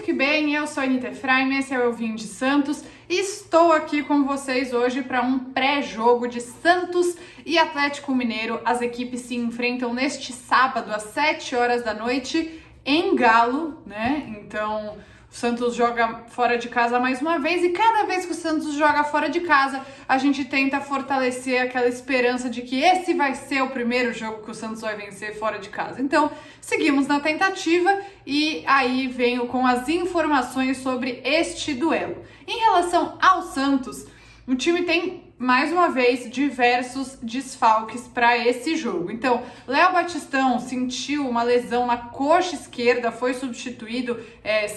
muito que bem, eu sou a Anitta Efraim, esse é o Eu Vim de Santos e estou aqui com vocês hoje para um pré-jogo de Santos e Atlético Mineiro. As equipes se enfrentam neste sábado às 7 horas da noite em Galo, né? Então o Santos joga fora de casa mais uma vez e cada vez que o Santos joga fora de casa, a gente tenta fortalecer aquela esperança de que esse vai ser o primeiro jogo que o Santos vai vencer fora de casa. Então, seguimos na tentativa e aí venho com as informações sobre este duelo. Em relação ao Santos, o time tem mais uma vez diversos desfalques para esse jogo. Então, Léo Batistão sentiu uma lesão na coxa esquerda, foi substituído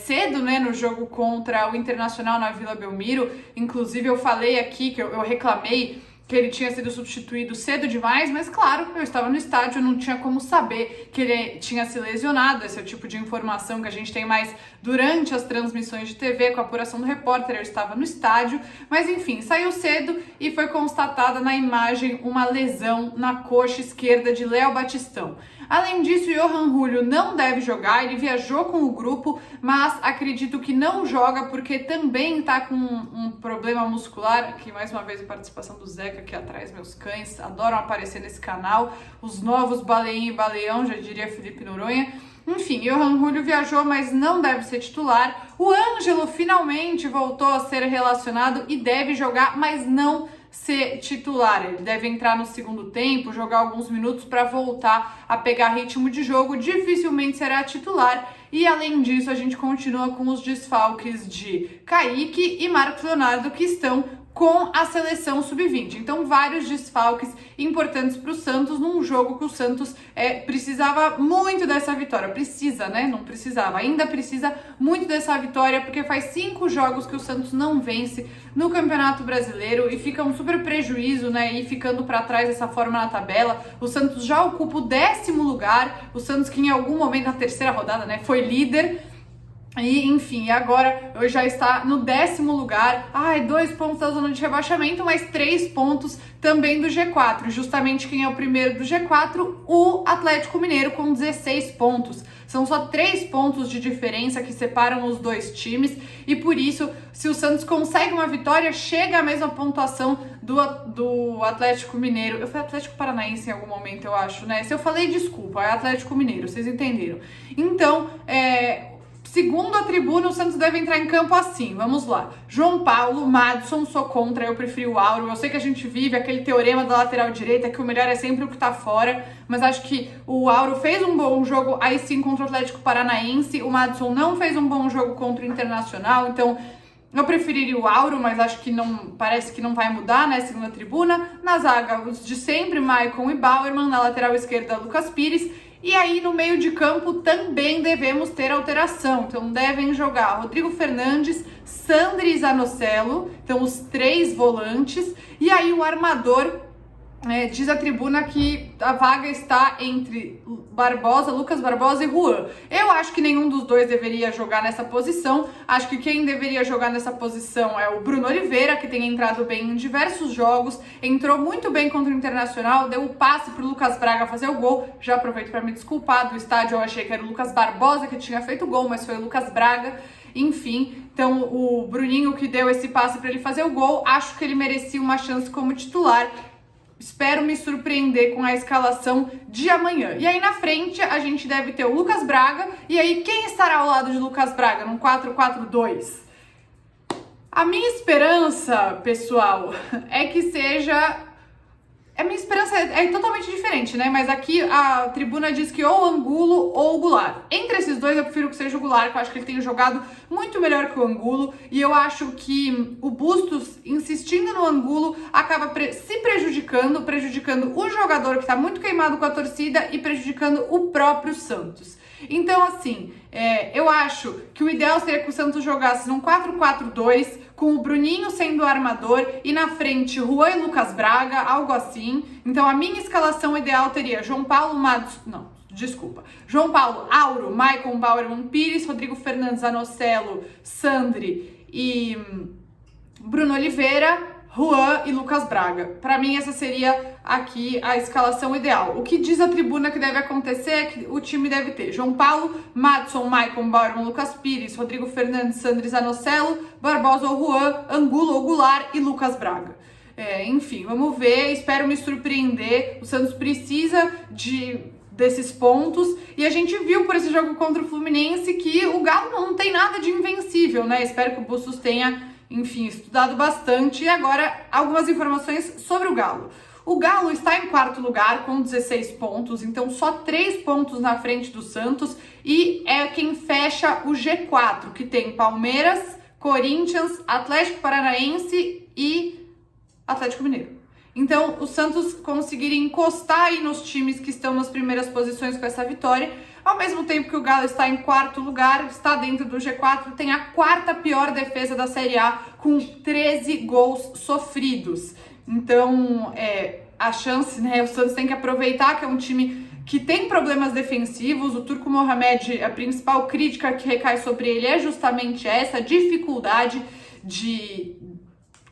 cedo, né, no jogo contra o Internacional na Vila Belmiro. Inclusive, eu falei aqui que eu reclamei que ele tinha sido substituído cedo demais, mas claro, eu estava no estádio, eu não tinha como saber que ele tinha se lesionado. Esse é o tipo de informação que a gente tem mais durante as transmissões de TV, com a apuração do repórter. Eu estava no estádio, mas enfim, saiu cedo e foi constatada na imagem uma lesão na coxa esquerda de Léo Batistão. Além disso, Johan Julio não deve jogar, ele viajou com o grupo, mas acredito que não joga porque também está com um problema muscular. Aqui mais uma vez a participação do Zeca aqui atrás, meus cães adoram aparecer nesse canal, os novos Baleinha e Baleão, já diria Felipe Noronha. Enfim, Johan Julio viajou, mas não deve ser titular. O Ângelo finalmente voltou a ser relacionado e deve jogar, mas não ser titular. Ele deve entrar no segundo tempo, jogar alguns minutos para voltar a pegar ritmo de jogo, dificilmente será titular. E além disso, a gente continua com os desfalques de Kaique e Marcos Leonardo, que estão com a seleção sub-20. Então, vários desfalques importantes para o Santos num jogo que o Santos precisava muito dessa vitória. Precisa, né? Não precisava. Ainda precisa muito dessa vitória, porque faz 5 jogos que o Santos não vence no Campeonato Brasileiro e fica um super prejuízo, né? E ficando para trás dessa forma na tabela. O Santos já ocupa o 10º lugar. O Santos que em algum momento, na terceira rodada, né, foi líder. E, enfim, agora já está no 10º lugar. 2 pontos da zona de rebaixamento, mas 3 pontos também do G4. Justamente quem é o primeiro do G4? O Atlético Mineiro, com 16 pontos. São só 3 pontos de diferença que separam os dois times. E por isso, se o Santos consegue uma vitória, chega à mesma pontuação do Atlético Mineiro. Eu falei Atlético Paranaense em algum momento, eu acho, né? Se eu falei, desculpa, é Atlético Mineiro, vocês entenderam. Então, segundo a tribuna, o Santos deve entrar em campo assim. Vamos lá. João Paulo, Madison, sou contra, eu prefiro o Auro. Eu sei que a gente vive aquele teorema da lateral direita, que o melhor é sempre o que tá fora, mas acho que o Auro fez um bom jogo aí sim contra o Atlético Paranaense. O Madison não fez um bom jogo contra o Internacional, então eu preferiria o Auro, mas acho que parece que não vai mudar, né, segundo a tribuna. Na zaga, os de sempre, Maicon e Bauerman. Na lateral esquerda, Lucas Pires. E aí, no meio de campo, também devemos ter alteração. Então, devem jogar Rodrigo Fernandes, Sandri e Zanocelo. Então, os 3 volantes. E aí, o armador, diz a tribuna que a vaga está entre Lucas Barbosa e Juan. Eu acho que nenhum dos dois deveria jogar nessa posição. Acho que quem deveria jogar nessa posição é o Bruno Oliveira, que tem entrado bem em diversos jogos, entrou muito bem contra o Internacional, deu o passe para o Lucas Braga fazer o gol. Já aproveito para me desculpar do estádio, eu achei que era o Lucas Barbosa que tinha feito o gol, mas foi o Lucas Braga. Enfim, então o Bruninho que deu esse passe para ele fazer o gol, acho que ele merecia uma chance como titular. Espero me surpreender com a escalação de amanhã. E aí na frente a gente deve ter o Lucas Braga. E aí quem estará ao lado de Lucas Braga num 4-4-2? A minha esperança, pessoal, é que seja... A minha esperança é totalmente diferente, né? Mas aqui a tribuna diz que ou Angulo ou Goulart. Entre esses dois eu prefiro que seja o Goulart, que eu acho que ele tem jogado muito melhor que o Angulo. E eu acho que o Bustos, insistindo no Angulo, acaba se prejudicando o jogador que tá muito queimado com a torcida e prejudicando o próprio Santos. Então, assim, eu acho que o ideal seria que o Santos jogasse num 4-4-2, com o Bruninho sendo o armador e na frente Juan e Lucas Braga, algo assim. Então, a minha escalação ideal teria João Paulo, João Paulo, Auro, Maicon, Bauerman, Pires, Rodrigo Fernandes, Zanocelo, Sandri e Bruno Oliveira, Juan e Lucas Braga. Para mim, essa seria aqui a escalação ideal. O que diz a tribuna que deve acontecer é que o time deve ter João Paulo, Madison, Maicon, Bauerman, Lucas Pires, Rodrigo Fernandes, Sandri Zanocelo, Barbosa ou Juan, Angulo ou Goulart e Lucas Braga. Enfim, vamos ver, espero me surpreender. O Santos precisa desses pontos, e a gente viu por esse jogo contra o Fluminense que o Galo não tem nada de invencível, né? Espero que o Bustos tenha, enfim, estudado bastante. E agora, algumas informações sobre o Galo. O Galo está em quarto lugar com 16 pontos, então só 3 pontos na frente do Santos, e é quem fecha o G4, que tem Palmeiras, Corinthians, Atlético Paranaense e Atlético Mineiro. Então, o Santos conseguiria encostar aí nos times que estão nas primeiras posições com essa vitória, ao mesmo tempo que o Galo está em quarto lugar, está dentro do G4, tem a quarta pior defesa da Série A, com 13 gols sofridos. Então, a chance, né, o Santos tem que aproveitar que é um time que tem problemas defensivos. O Turco Mohamed, a principal crítica que recai sobre ele é justamente essa dificuldade de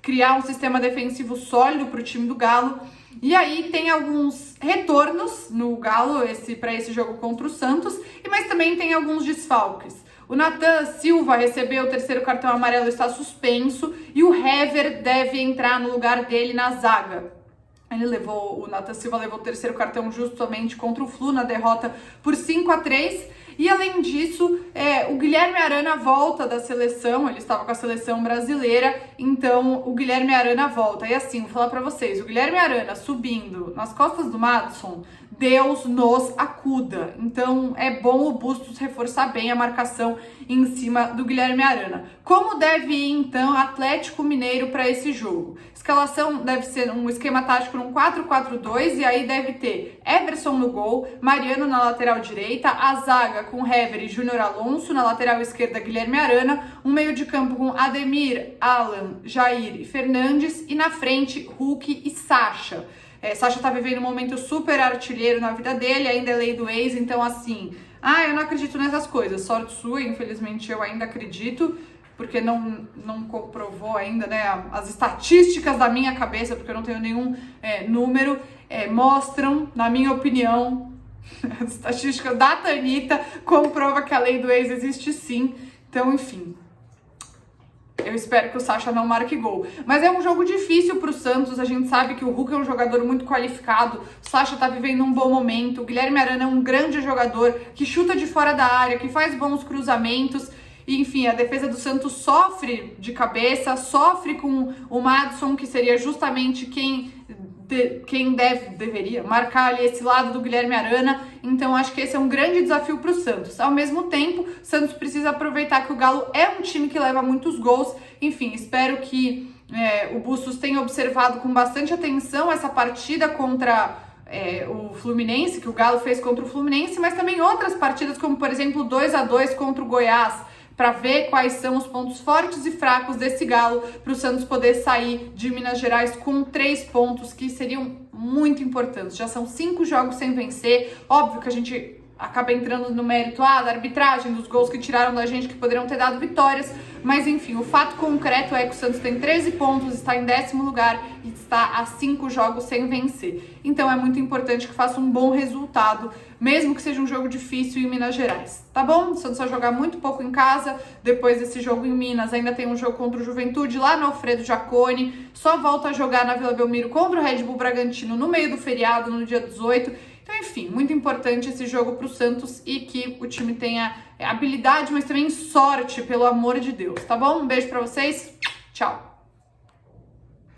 criar um sistema defensivo sólido para o time do Galo. E aí tem alguns retornos no Galo para esse jogo contra o Santos, mas também tem alguns desfalques. O Nathan Silva recebeu o terceiro cartão amarelo, está suspenso, e o Hever deve entrar no lugar dele na zaga. O Nathan Silva levou o terceiro cartão justamente contra o Flu na derrota por 5-3. E além disso, o Guilherme Arana volta da seleção, ele estava com a seleção brasileira, então o Guilherme Arana volta. E assim, vou falar pra vocês, o Guilherme Arana subindo nas costas do Madison, Deus nos acuda. Então é bom o Bustos reforçar bem a marcação em cima do Guilherme Arana. Como deve ir então Atlético Mineiro para esse jogo? Escalação deve ser um esquema tático num 4-4-2, e aí deve ter Everson no gol, Mariano na lateral direita, a zaga com Hever e Júnior Alonso, na lateral esquerda Guilherme Arana, um meio de campo com Ademir, Alan, Jair e Fernandes, e na frente Hulk e Sacha. Sacha tá vivendo um momento super artilheiro na vida dele, ainda é lei do ex, então assim, eu não acredito nessas coisas, sorte sua, infelizmente eu ainda acredito, porque não comprovou ainda, né, as estatísticas da minha cabeça, porque eu não tenho nenhum número, mostram, na minha opinião, as estatísticas da Tanita comprova que a lei do ex existe sim. Então, enfim, eu espero que o Sacha não marque gol. Mas é um jogo difícil pro Santos, a gente sabe que o Hulk é um jogador muito qualificado, o Sacha tá vivendo um bom momento, o Guilherme Arana é um grande jogador, que chuta de fora da área, que faz bons cruzamentos. E, enfim, a defesa do Santos sofre de cabeça, sofre com o Madison, que seria justamente quem deveria marcar ali esse lado do Guilherme Arana. Então acho que esse é um grande desafio para o Santos. Ao mesmo tempo, o Santos precisa aproveitar que o Galo é um time que leva muitos gols. Enfim, espero que o Bustos tenha observado com bastante atenção essa partida contra o Fluminense, que o Galo fez contra o Fluminense, mas também outras partidas, como por exemplo 2-2 contra o Goiás, para ver quais são os pontos fortes e fracos desse Galo, para o Santos poder sair de Minas Gerais com 3 pontos, que seriam muito importantes. Já são 5 jogos sem vencer, óbvio que a gente acaba entrando no mérito da arbitragem, dos gols que tiraram da gente, que poderiam ter dado vitórias, mas enfim, o fato concreto é que o Santos tem 13 pontos, está em 10º lugar e está a 5 jogos sem vencer. Então é muito importante que faça um bom resultado, mesmo que seja um jogo difícil em Minas Gerais, tá bom? O Santos vai jogar muito pouco em casa, depois desse jogo em Minas ainda tem um jogo contra o Juventude lá no Alfredo Jaconi, só volta a jogar na Vila Belmiro contra o Red Bull Bragantino no meio do feriado, no dia 18, então, enfim, muito importante esse jogo para o Santos e que o time tenha habilidade, mas também sorte, pelo amor de Deus, tá bom? Um beijo para vocês, tchau!